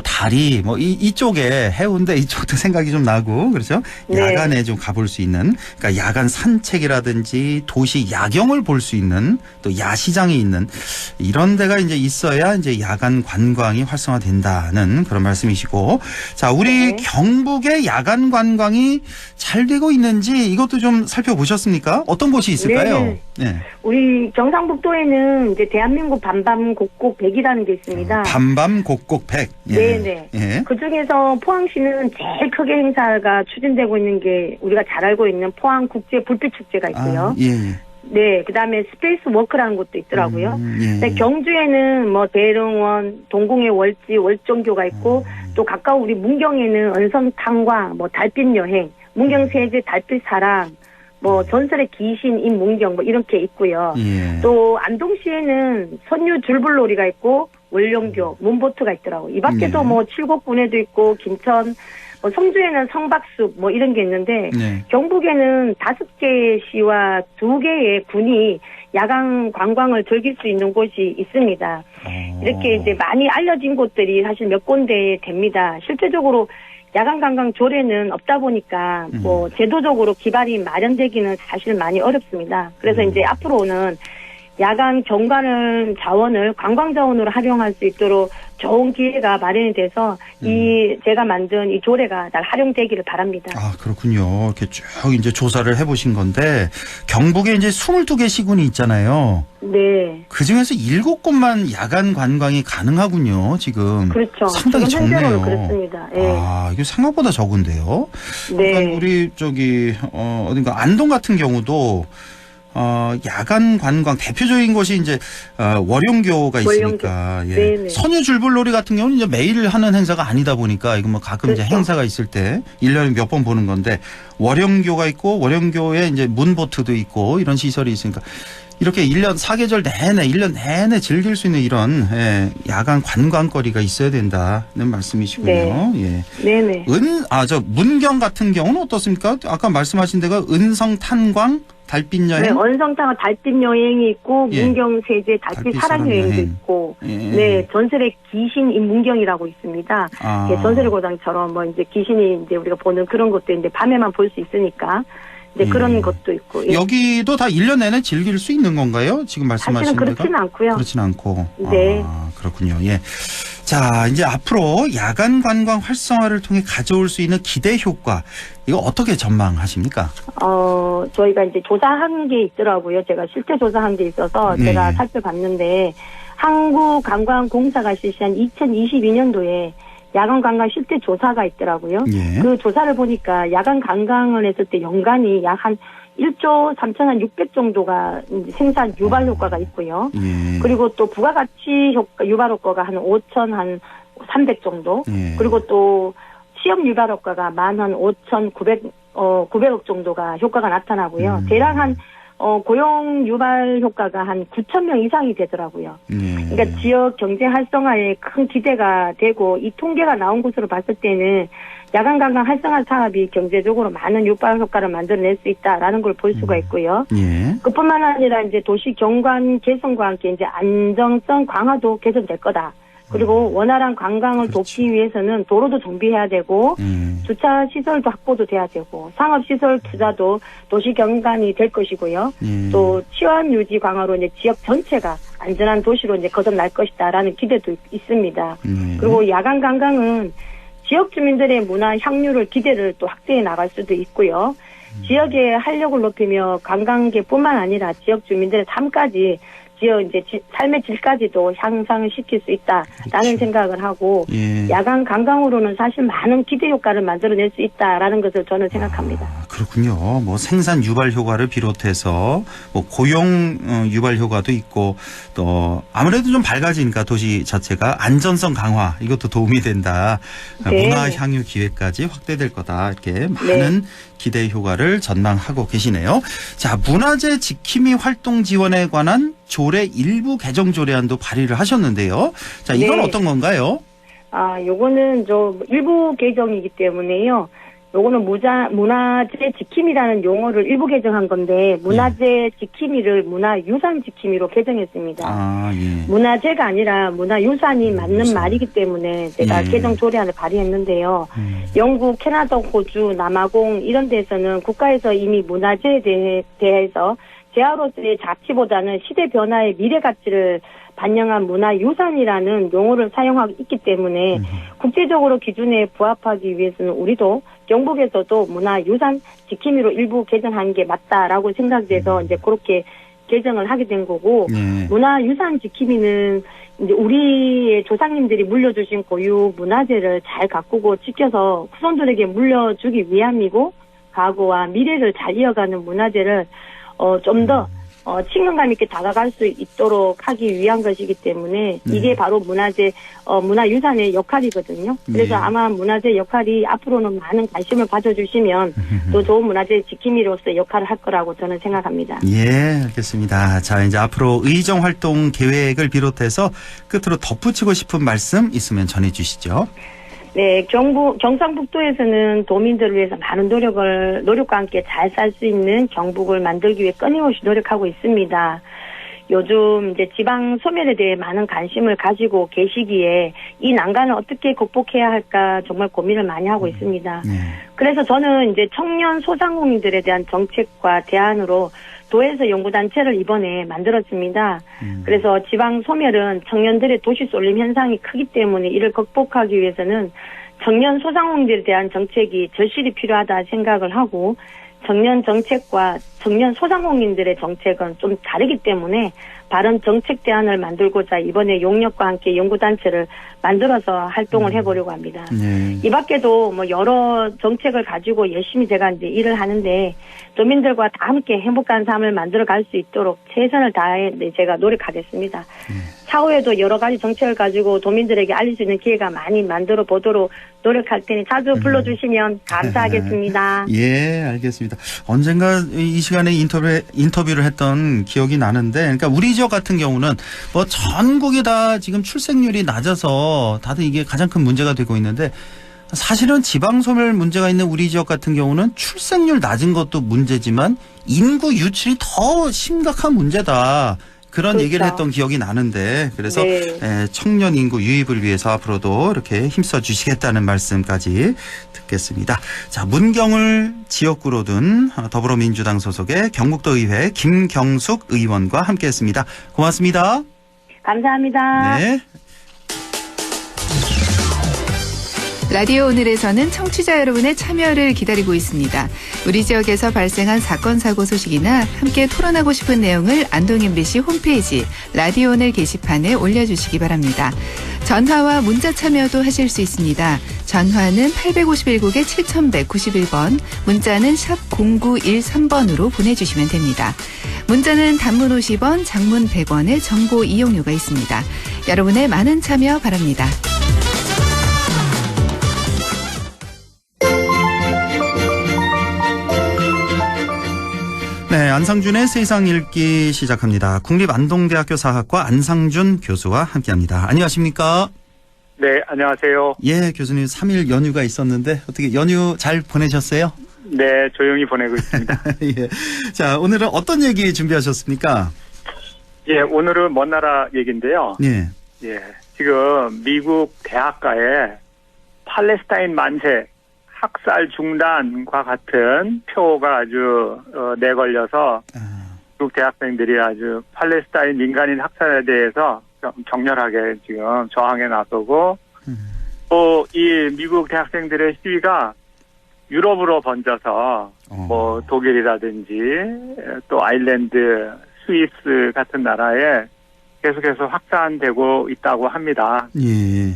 다리, 이쪽에 해운대 이쪽도 생각이 좀 나고, 그렇죠? 네. 야간에 좀 가볼 수 있는, 그러니까 야간 산책이라든지 도시 야경을 볼 수 있는 또 야시장이 있는 이런 데가 이제 있어야 이제 야간 관광이 활성화된다는 그런 말씀이시고, 자, 우리 경북의 야간 관광이 잘 되고 있는지 이것도 좀 살펴보셨습니까? 어떤 곳이 있을까요? 네. 우리 경상북도에는 이제 대한민국 밤밤곡곡 100이라는 게 있습니다. 밤밤곡곡 100. 예. 네네. 예. 그 중에서 포항시는 제일 크게 행사가 추진되고 있는 게 우리가 잘 알고 있는 포항 국제 불빛 축제가 있고요. 예. 네, 그다음에 스페이스 워크라는 곳도 있더라고요. 예. 네, 경주에는 대릉원, 동궁의 월지, 월정교가 있고 또 가까운 우리 문경에는 은성탄광, 달빛 여행, 문경 세제 달빛 사랑, 전설의 귀신 임문경 이렇게 있고요. 예. 또 안동시에는 선유 줄불놀이가 있고 월령교, 문보트가 있더라고요. 이 밖에도 칠곡군에도 있고 김천, 성주에는 성박숲 이런 게 있는데 경북에는 5개 시와 2개의 군이 야간 관광을 즐길 수 있는 곳이 있습니다. 이렇게 이제 많이 알려진 곳들이 사실 몇 군데 됩니다. 실제적으로 야간 관광 조례는 없다 보니까 제도적으로 기반이 마련되기는 사실 많이 어렵습니다. 그래서 이제 앞으로는 야간 경관 자원을 관광 자원으로 활용할 수 있도록 좋은 기회가 마련이 돼서 제가 만든 이 조례가 잘 활용되기를 바랍니다. 아, 그렇군요. 이렇게 쭉 이제 조사를 해보신 건데 경북에 이제 22개 시군이 있잖아요. 네. 그 중에서 7곳만 야간 관광이 가능하군요. 지금. 그렇죠. 상당히 지금 현재로는 적네요. 그렇습니다. 네. 아, 이게 생각보다 적은데요. 네. 그러니까 우리 어딘가 안동 같은 경우도 야간 관광 대표적인 곳이 이제 월용교가 있으니까 예. 선유 줄불놀이 같은 경우는 이제 매일 하는 행사가 아니다 보니까 이거 가끔 이제 행사가 있을 때 1년에 몇 번 보는 건데 월용교가 있고 월용교에 이제 문보트도 있고 이런 시설이 있으니까 이렇게 1년 사계절 내내 1년 내내 즐길 수 있는 이런 야간 관광거리가 있어야 된다는 말씀이시군요. 네. 예. 네네. 문경 같은 경우는 어떻습니까? 아까 말씀하신 데가 은성탄광 달빛 여행? 네, 언성탕은 달빛 여행이 있고 문경 세제 달빛 사랑 여행도 있고 네, 전설의 귀신 임문경이라고 있습니다. 예, 전설의 고장처럼 이제 귀신이 이제 우리가 보는 그런 것도 이제 밤에만 볼 수 있으니까 이제 그런 것도 있고. 여기도 다 1년 내내 즐길 수 있는 건가요? 지금 말씀하신 사실은 그렇지는 않고요. 그렇지는 않고. 네. 아, 그렇군요. 예. 자, 이제 앞으로 야간 관광 활성화를 통해 가져올 수 있는 기대 효과, 이거 어떻게 전망하십니까? 저희가 이제 조사한 게 있더라고요. 제가 실제 조사한 게 있어서 제가 살펴봤는데, 한국관광공사가 실시한 2022년도에 야간 관광 실태 조사가 있더라고요. 예. 그 조사를 보니까 야간 관광을 했을 때 연간이 약 한 1조 3,600 정도가 생산 유발 효과가 있고요. 예. 그리고 또 부가가치 효과, 유발 효과가 한 5,300 정도. 예. 그리고 또 취업 유발 효과가 만 한 5,900억 정도가 효과가 나타나고요. 대략 한 고용 유발 효과가 한 9,000명 이상이 되더라고요. 그러니까 지역 경제 활성화에 큰 기대가 되고 이 통계가 나온 것으로 봤을 때는 야간 관광 활성화 사업이 경제적으로 많은 유발 효과를 만들어낼 수 있다라는 걸 볼 수가 있고요. 예. 그뿐만 아니라 이제 도시 경관 개선과 함께 이제 안정성 강화도 개선될 거다. 그리고 원활한 관광을 돕기 위해서는 도로도 정비해야 되고 주차 시설도 확보도 돼야 되고 상업 시설 투자도 도시 경관이 될 것이고요. 또 치안 유지 강화로 이제 지역 전체가 안전한 도시로 이제 거듭날 것이다라는 기대도 있습니다. 그리고 야간 관광은 지역 주민들의 문화 향유를 기대를 또 확대해 나갈 수도 있고요. 지역의 활력을 높이며 관광객뿐만 아니라 지역 주민들의 삶까지 삶의 질까지도 향상을 시킬 수 있다라는 생각을 하고 야간 관광으로는 사실 많은 기대 효과를 만들어낼 수 있다라는 것을 저는 생각합니다. 그렇군요. 뭐 생산 유발 효과를 비롯해서 뭐 고용 유발 효과도 있고 또 아무래도 좀 밝아지니까 도시 자체가 안전성 강화 이것도 도움이 된다. 네. 문화 향유 기회까지 확대될 거다. 이렇게 많은 기대 효과를 전망하고 계시네요. 자, 문화재 지킴이 활동 지원에 관한 조례 일부 개정 조례안도 발의를 하셨는데요. 자, 이건 어떤 건가요? 요거는 일부 개정이기 때문에요. 요거는 문화재 지킴이라는 용어를 일부 개정한 건데 문화재 지킴이를 문화유산 지킴이로 개정했습니다. 문화재가 아니라 문화유산이 맞는 말이기 때문에 제가 개정 조례안을 발의했는데요. 영국, 캐나다, 호주, 남아공 이런 데서는 국가에서 이미 문화재에 대해서 재화로서의 가치보다는 시대 변화의 미래 가치를 반영한 문화유산이라는 용어를 사용하고 있기 때문에 국제적으로 기준에 부합하기 위해서는 우리도 경북에서도 문화유산 지킴이로 일부 개정한 게 맞다라고 생각돼서 이제 그렇게 개정을 하게 된 거고 문화유산 지킴이는 이제 우리의 조상님들이 물려주신 고유 문화재를 잘 가꾸고 지켜서 후손들에게 물려주기 위함이고 과거와 미래를 잘 이어가는 문화재를 좀 더 친근감 있게 다가갈 수 있도록 하기 위한 것이기 때문에 이게 바로 문화유산의 역할이거든요. 그래서 아마 문화재 역할이 앞으로는 많은 관심을 가져주시면 또 좋은 문화재 지킴이로서 역할을 할 거라고 저는 생각합니다. 예, 알겠습니다. 자, 이제 앞으로 의정 활동 계획을 비롯해서 끝으로 덧붙이고 싶은 말씀 있으면 전해주시죠. 네, 경상북도에서는 도민들을 위해서 많은 노력과 함께 잘 살 수 있는 경북을 만들기 위해 끊임없이 노력하고 있습니다. 요즘 이제 지방 소멸에 대해 많은 관심을 가지고 계시기에 이 난관을 어떻게 극복해야 할까 정말 고민을 많이 하고 있습니다. 그래서 저는 이제 청년 소상공인들에 대한 정책과 대안으로 도에서 연구단체를 이번에 만들었습니다. 그래서 지방 소멸은 청년들의 도시 쏠림 현상이 크기 때문에 이를 극복하기 위해서는 청년 소상공인들에 대한 정책이 절실히 필요하다 생각을 하고 청년 정책과 청년 소상공인들의 정책은 좀 다르기 때문에 바른 정책 대안을 만들고자 이번에 용역과 함께 연구단체를 만들어서 활동을 해보려고 합니다. 이 밖에도 뭐 여러 정책을 가지고 열심히 제가 이제 일을 하는데 도민들과 다 함께 행복한 삶을 만들어갈 수 있도록 최선을 다해 제가 노력하겠습니다. 차후에도 여러 가지 정책을 가지고 도민들에게 알릴 수 있는 기회가 많이 만들어 보도록 노력할 테니 자주 불러주시면 감사하겠습니다. 예, 알겠습니다. 언젠가 이 시간에 인터뷰를 했던 기억이 나는데, 그러니까 우리 지역 같은 경우는 뭐 전국이 다 지금 출생률이 낮아서 다들 이게 가장 큰 문제가 되고 있는데, 사실은 지방 소멸 문제가 있는 우리 지역 같은 경우는 출생률 낮은 것도 문제지만 인구 유출이 더 심각한 문제다. 그런 얘기를 했던 기억이 나는데, 그래서 청년 인구 유입을 위해서 앞으로도 이렇게 힘써 주시겠다는 말씀까지 듣겠습니다. 자, 문경을 지역구로 둔 더불어민주당 소속의 경북도의회 김경숙 의원과 함께했습니다. 고맙습니다. 감사합니다. 네. 라디오 오늘에서는 청취자 여러분의 참여를 기다리고 있습니다. 우리 지역에서 발생한 사건 사고 소식이나 함께 토론하고 싶은 내용을 안동 MBC 홈페이지 라디오 오늘 게시판에 올려주시기 바랍니다. 전화와 문자 참여도 하실 수 있습니다. 전화는 851국에 7191번, 문자는 샵 0913번으로 보내주시면 됩니다. 문자는 단문 50원, 장문 100원의 정보 이용료가 있습니다. 여러분의 많은 참여 바랍니다. 네, 안상준의 세상 읽기 시작합니다. 국립안동대학교 사학과 안상준 교수와 함께합니다. 안녕하십니까? 네, 안녕하세요. 예, 교수님 3일 연휴가 있었는데 어떻게 연휴 잘 보내셨어요? 네, 조용히 보내고 있습니다. 예. 자, 오늘은 어떤 얘기 준비하셨습니까? 예, 오늘은 먼 나라 얘기인데요. 예. 예, 지금 미국 대학가에 팔레스타인 만세, 학살 중단과 같은 표가 아주 내걸려서 미국 대학생들이 아주 팔레스타인 민간인 학살에 대해서 격렬하게 지금 저항에 나서고 또 이 미국 대학생들의 시위가 유럽으로 번져서 뭐 독일이라든지 또 아일랜드, 스위스 같은 나라에 계속해서 확산되고 있다고 합니다. 예.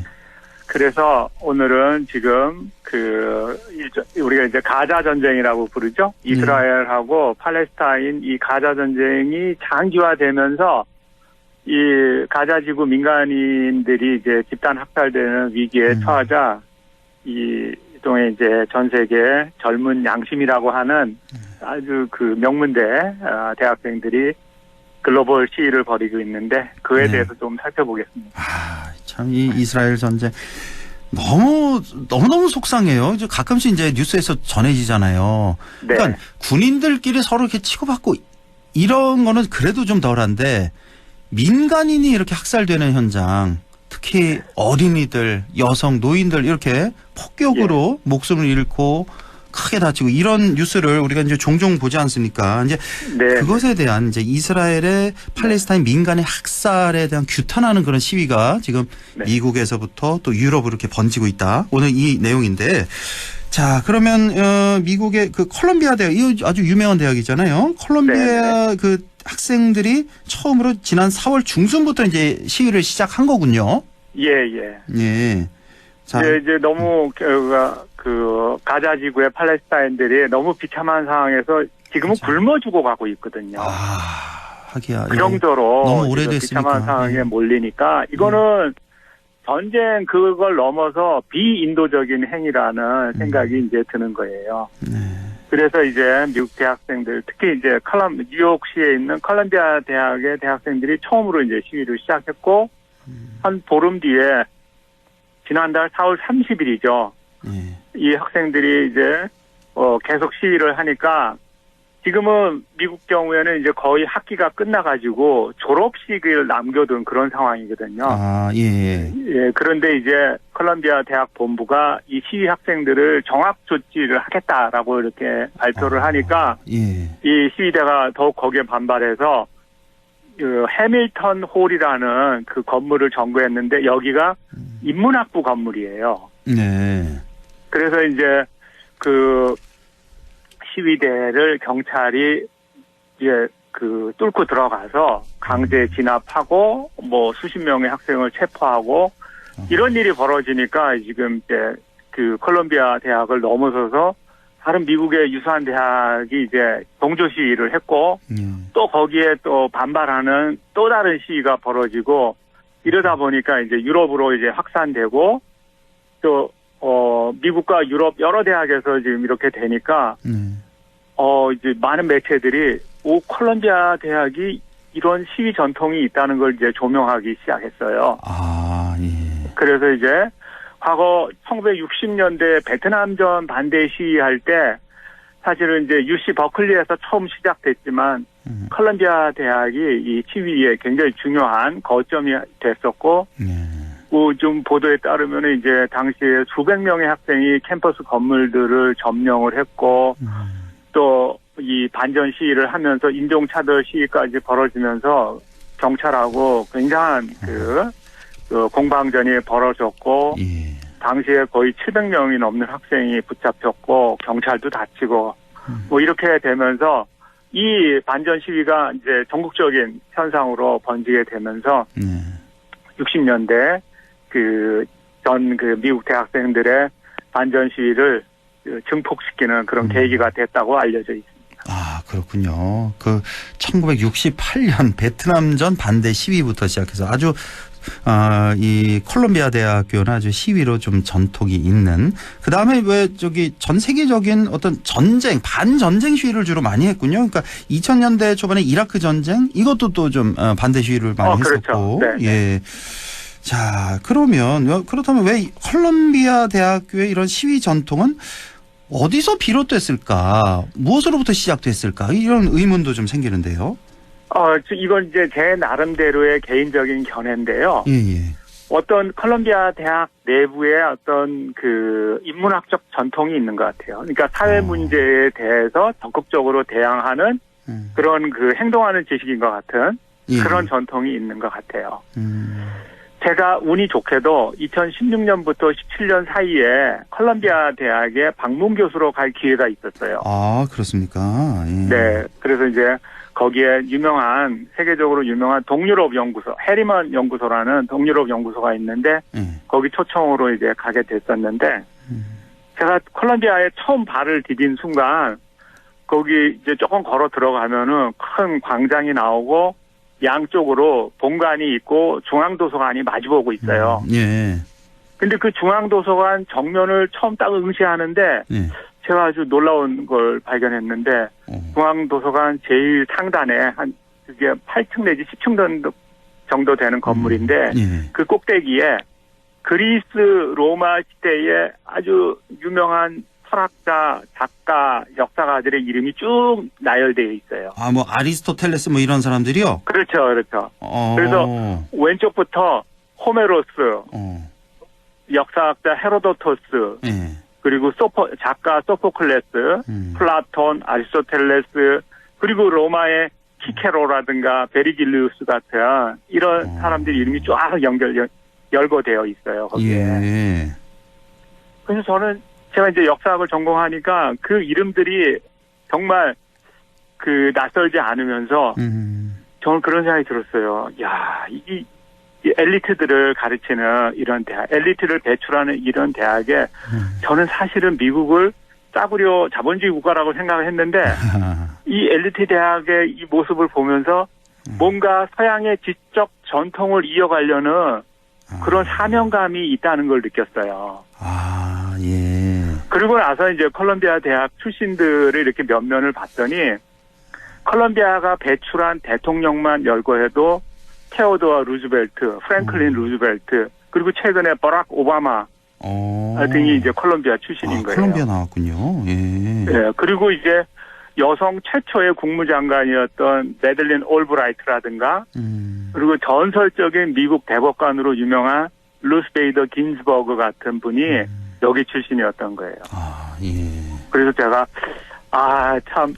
그래서 오늘은 지금 우리가 이제 가자 전쟁이라고 부르죠. 이스라엘하고 팔레스타인 이 가자 전쟁이 장기화되면서 이 가자 지구 민간인들이 이제 집단 학살되는 위기에 처하자 이동의 이제 전 세계 젊은 양심이라고 하는 아주 그 명문대 대학생들이 글로벌 시위를 벌이고 있는데 그에 대해서 좀 살펴보겠습니다. 참 이 이스라엘 전쟁 너무 속상해요. 이제 가끔씩 이제 뉴스에서 전해지잖아요. 네. 그러니까 군인들끼리 서로 이렇게 치고받고 이런 거는 그래도 좀 덜한데 민간인이 이렇게 학살되는 현장, 특히 어린이들, 여성, 노인들 이렇게 폭격으로 목숨을 잃고 크게 다치고 이런 뉴스를 우리가 이제 종종 보지 않습니까? 이제 그것에 대한 이제 이스라엘의 팔레스타인 민간의 학살에 대한 규탄하는 그런 시위가 지금 미국에서부터 또 유럽으로 이렇게 번지고 있다. 오늘 이 내용인데. 자, 그러면 미국의 그 콜롬비아 대학, 이 아주 유명한 대학이잖아요. 콜롬비아 그 학생들이 처음으로 지난 4월 중순부터 이제 시위를 시작한 거군요. 예. 자, 이제 너무 그 가자 지구의 팔레스타인들이 너무 비참한 상황에서 지금은 굶어 죽어가고 있거든요. 하기야. 그 정도로 너무 오래됐으니까. 비참한 상황에 몰리니까 이거는 전쟁 그걸 넘어서 비인도적인 행위라는 생각이 이제 드는 거예요. 그래서 이제 미국 대학생들, 특히 이제 뉴욕시에 있는 컬럼비아 대학의 대학생들이 처음으로 이제 시위를 시작했고, 한 보름 뒤에, 지난달 4월 30일이죠. 이 학생들이 이제, 계속 시위를 하니까, 지금은 미국 경우에는 이제 거의 학기가 끝나가지고 졸업식을 남겨둔 그런 상황이거든요. 예. 그런데 이제 컬럼비아 대학 본부가 이 시위 학생들을 정학 조치를 하겠다라고 이렇게 발표를 하니까 이 시위대가 더욱 거기에 반발해서 그 해밀턴 홀이라는 그 건물을 점거했는데 여기가 인문학부 건물이에요. 네. 그래서 이제 그 시위대를 경찰이 이제 그 뚫고 들어가서 강제 진압하고 뭐 수십 명의 학생을 체포하고 이런 일이 벌어지니까 지금 이제 그 콜롬비아 대학을 넘어서서 다른 미국의 유수한 대학이 이제 동조 시위를 했고 또 거기에 또 반발하는 또 다른 시위가 벌어지고 이러다 보니까 이제 유럽으로 이제 확산되고 또 미국과 유럽 여러 대학에서 지금 이렇게 되니까 이제 많은 매체들이 콜롬비아 대학이 이런 시위 전통이 있다는 걸 이제 조명하기 시작했어요. 그래서 이제 과거 1960년대 베트남전 반대 시위할 때 사실은 이제 UC 버클리에서 처음 시작됐지만 콜롬비아 대학이 이 시위에 굉장히 중요한 거점이 됐었고 좀 보도에 따르면 이제 당시에 수백 명의 학생이 캠퍼스 건물들을 점령을 했고 또 이 반전 시위를 하면서 인종차별 시위까지 벌어지면서 경찰하고 굉장한 그 공방전이 벌어졌고 당시에 거의 700명이 넘는 학생이 붙잡혔고 경찰도 다치고 뭐 이렇게 되면서 이 반전 시위가 이제 전국적인 현상으로 번지게 되면서 60년대 그 미국 대학생들의 반전 시위를 증폭시키는 그런 계기가 됐다고 알려져 있습니다. 그렇군요. 그 1968년 베트남전 반대 시위부터 시작해서 아주 이 콜롬비아 대학교는 아주 시위로 좀 전통이 있는. 그 다음에 왜 전 세계적인 어떤 전쟁, 반전쟁 시위를 주로 많이 했군요. 그러니까 2000년대 초반에 이라크 전쟁 이것도 또 좀 반대 시위를 많이 했었고. 그렇죠. 예. 자, 그렇다면 왜 콜롬비아 대학교의 이런 시위 전통은 어디서 비롯됐을까? 무엇으로부터 시작됐을까? 이런 의문도 좀 생기는데요. 이건 이제 제 나름대로의 개인적인 견해인데요. 어떤 콜롬비아 대학 내부에 어떤 그 인문학적 전통이 있는 것 같아요. 그러니까 사회 문제에 대해서 적극적으로 대항하는 그런 그 행동하는 지식인 것 같은 그런 전통이 있는 것 같아요. 제가 운이 좋게도 2016년부터 17년 사이에 콜롬비아 대학에 방문 교수로 갈 기회가 있었어요. 아, 그렇습니까? 예. 네. 그래서 이제 거기에 세계적으로 유명한 동유럽 연구소, 해리먼 연구소라는 동유럽 연구소가 있는데, 거기 초청으로 이제 가게 됐었는데, 제가 콜롬비아에 처음 발을 디딘 순간, 거기 이제 조금 걸어 들어가면은 큰 광장이 나오고, 양쪽으로 본관이 있고, 중앙도서관이 마주보고 있어요. 예. 근데 그 중앙도서관 정면을 처음 딱 응시하는데, 제가 아주 놀라운 걸 발견했는데 중앙도서관 제일 상단에 그게 8층 내지 10층 정도 되는 건물인데 그 꼭대기에 그리스 로마 시대에 아주 유명한 철학자, 작가, 역사가들의 이름이 쭉 나열되어 있어요. 아, 뭐 아리스토텔레스 뭐 이런 사람들이요? 그렇죠, 그렇죠. 그래서 왼쪽부터 호메로스, 역사학자 헤로도토스, 그리고 작가 소포클레스, 플라톤, 아리스토텔레스, 그리고 로마의 키케로라든가 베리길리우스 같은 이런 사람들 이름이 쫙 열거되어 있어요, 거기에. 예. 그래서 제가 이제 역사학을 전공하니까 그 이름들이 정말 그 낯설지 않으면서 저는 그런 생각이 들었어요. 야, 이 엘리트들을 가르치는 이런 대학, 엘리트를 배출하는 이런 대학에 저는 사실은 미국을 싸구려 자본주의 국가라고 생각을 했는데 이 엘리트 대학의 이 모습을 보면서 뭔가 서양의 지적 전통을 이어가려는 그런 사명감이 있다는 걸 느꼈어요. 아, 예. 그리고 나서 이제 콜롬비아 대학 출신들을 이렇게 면면을 봤더니 콜롬비아가 배출한 대통령만 열거해도 테오도어 루즈벨트, 프랭클린 루즈벨트, 그리고 최근에 버락 오바마 등이 이제 콜롬비아 출신인 거예요. 콜롬비아 나왔군요. 예. 네, 그리고 이제 여성 최초의 국무장관이었던 메들린 올브라이트라든가, 그리고 전설적인 미국 대법관으로 유명한 루스 베이더 긴즈버그 같은 분이 여기 출신이었던 거예요. 아, 예. 그래서 제가 참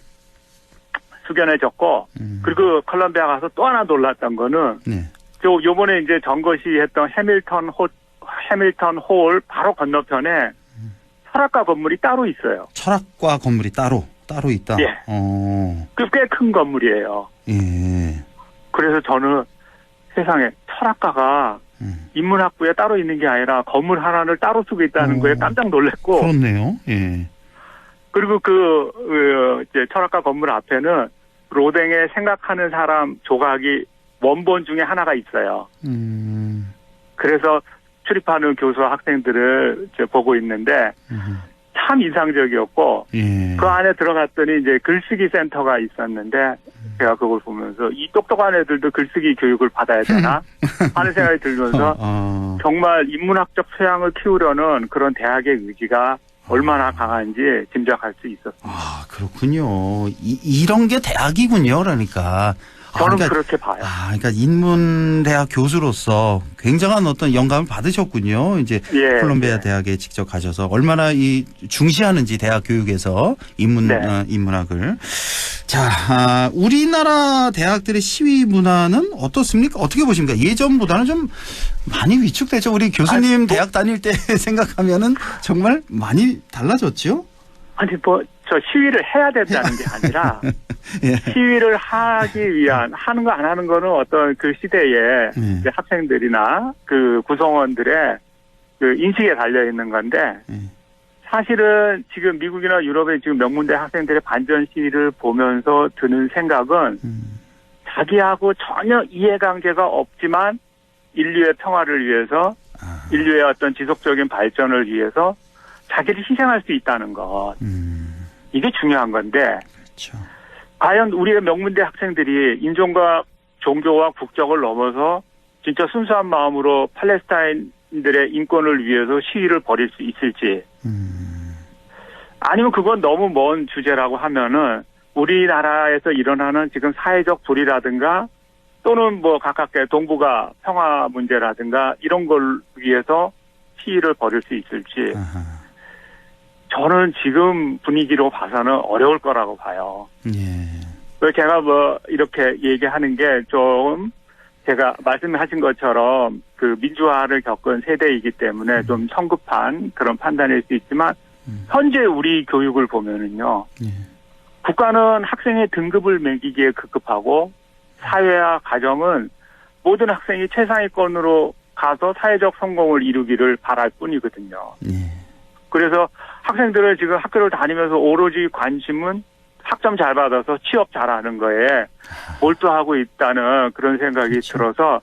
숙연해졌고, 그리고 콜롬비아 가서 또 하나 놀랐던 거는, 요번에 이제 전거시 했던 해밀턴 홀 바로 건너편에 철학과 건물이 따로 있어요. 철학과 건물이 따로 있다? 예. 꽤 큰 건물이에요. 예. 그래서 저는 세상에 철학과가 인문학부에 따로 있는 게 아니라 건물 하나를 따로 쓰고 있다는 거에 깜짝 놀랐고. 그렇네요. 예. 그리고 이제 철학과 건물 앞에는 로댕의 생각하는 사람 조각이 원본 중에 하나가 있어요. 그래서 출입하는 교수와 학생들을 이제 보고 있는데 참 인상적이었고 그 안에 들어갔더니 이제 글쓰기 센터가 있었는데 제가 그걸 보면서 이 똑똑한 애들도 글쓰기 교육을 받아야 되나 하는 생각이 들면서 정말 인문학적 소양을 키우려는 그런 대학의 의지가 얼마나 강한지 짐작할 수 있었습니다. 아, 그렇군요. 이런 게 대학이군요. 그러니까. 저는 그렇게 봐요. 그러니까 인문대학 교수로서 굉장한 어떤 영감을 받으셨군요. 이제 콜롬비아 대학에 직접 가셔서 얼마나 중시하는지 대학 교육에서 인문학을. 자, 우리나라 대학들의 시위 문화는 어떻습니까? 어떻게 보십니까? 예전보다는 좀 많이 위축되죠. 우리 교수님 대학 다닐 때 생각하면은 정말 많이 달라졌죠? 저 시위를 해야 된다는 게 아니라 시위를 하기 위한 하는 거 안 하는 거는 어떤 그 시대의 이제 학생들이나 그 구성원들의 그 인식에 달려 있는 건데 사실은 지금 미국이나 유럽의 지금 명문대 학생들의 반전 시위를 보면서 드는 생각은 자기하고 전혀 이해관계가 없지만 인류의 평화를 위해서 인류의 어떤 지속적인 발전을 위해서 자기를 희생할 수 있다는 것. 이게 중요한 건데 과연 우리의 명문대 학생들이 인종과 종교와 국적을 넘어서 진짜 순수한 마음으로 팔레스타인들의 인권을 위해서 시위를 벌일 수 있을지 아니면 그건 너무 먼 주제라고 하면은 우리나라에서 일어나는 지금 사회적 불이라든가 또는 뭐 가깝게 동북아 평화 문제라든가 이런 걸 위해서 시위를 벌일 수 있을지 저는 지금 분위기로 봐서는 어려울 거라고 봐요. 제가 뭐 이렇게 얘기하는 게 좀 제가 말씀하신 것처럼 그 민주화를 겪은 세대이기 때문에 좀 성급한 그런 판단일 수 있지만 현재 우리 교육을 보면은요. 국가는 학생의 등급을 매기기에 급급하고 사회와 가정은 모든 학생이 최상위권으로 가서 사회적 성공을 이루기를 바랄 뿐이거든요. 그래서 학생들은 지금 학교를 다니면서 오로지 관심은 학점 잘 받아서 취업 잘하는 거에 몰두하고 있다는 그런 생각이 들어서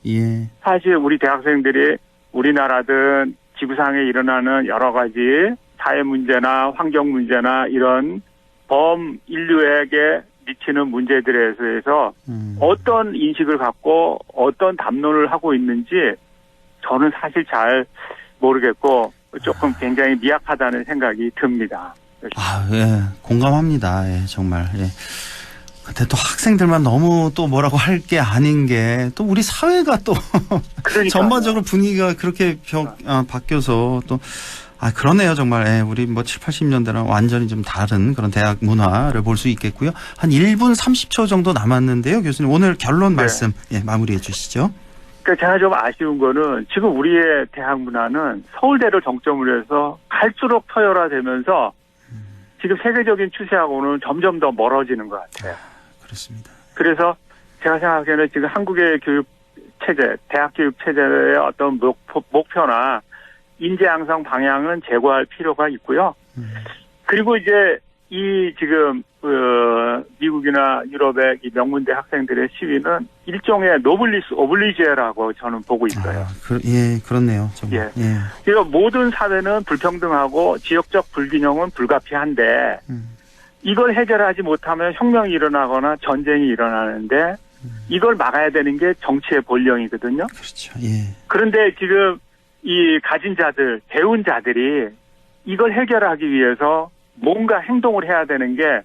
사실 우리 대학생들이 우리나라든 지구상에 일어나는 여러 가지 사회 문제나 환경 문제나 이런 범인류에게 미치는 문제들에 대해서 어떤 인식을 갖고 어떤 담론을 하고 있는지 저는 사실 잘 모르겠고 조금 굉장히 미약하다는 생각이 듭니다. 예, 공감합니다. 예, 정말. 예. 근데 또 학생들만 너무 또 뭐라고 할 게 아닌 게 또 우리 사회가 또 전반적으로 분위기가 그렇게 바뀌어서 또 그러네요, 정말. 예, 우리 뭐 7, 80년대랑 완전히 좀 다른 그런 대학 문화를 볼 수 있겠고요. 한 1분 30초 정도 남았는데요, 교수님. 오늘 결론 말씀 마무리해 주시죠. 그러니까 제가 좀 아쉬운 거는 지금 우리의 대학 문화는 서울대를 정점으로 해서 갈수록 서열화되면서 지금 세계적인 추세하고는 점점 더 멀어지는 것 같아요. 그렇습니다. 그래서 제가 생각하기에는 지금 한국의 교육 체제, 대학 교육 체제의 어떤 목표나 인재 양성 방향은 제고할 필요가 있고요. 그리고 이제 이 지금 미국이나 유럽의 이 명문대 학생들의 시위는 일종의 노블리스 오블리제라고 저는 보고 있어요. 그렇네요. 정말. 그러니까 모든 사회는 불평등하고 지역적 불균형은 불가피한데 이걸 해결하지 못하면 혁명이 일어나거나 전쟁이 일어나는데 이걸 막아야 되는 게 정치의 본령이거든요. 그렇죠. 그런데 지금 이 가진 자들, 배운 자들이 이걸 해결하기 위해서 뭔가 행동을 해야 되는 게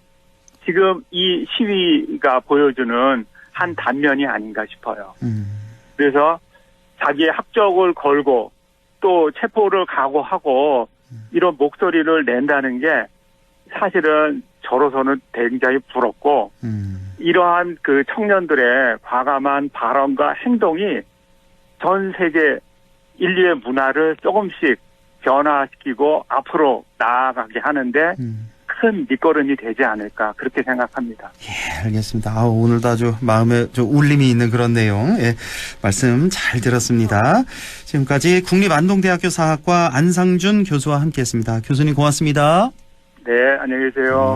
지금 이 시위가 보여주는 한 단면이 아닌가 싶어요. 그래서 자기의 학적을 걸고 또 체포를 각오하고 이런 목소리를 낸다는 게 사실은 저로서는 굉장히 부럽고 이러한 그 청년들의 과감한 발언과 행동이 전 세계 인류의 문화를 조금씩 변화시키고 앞으로 나아가게 하는데 큰 밑거름이 되지 않을까 그렇게 생각합니다. 예, 알겠습니다. 오늘도 아주 마음에 좀 울림이 있는 그런 내용 말씀 잘 들었습니다. 지금까지 국립안동대학교 사학과 안상준 교수와 함께했습니다. 교수님 고맙습니다. 네, 안녕히 계세요.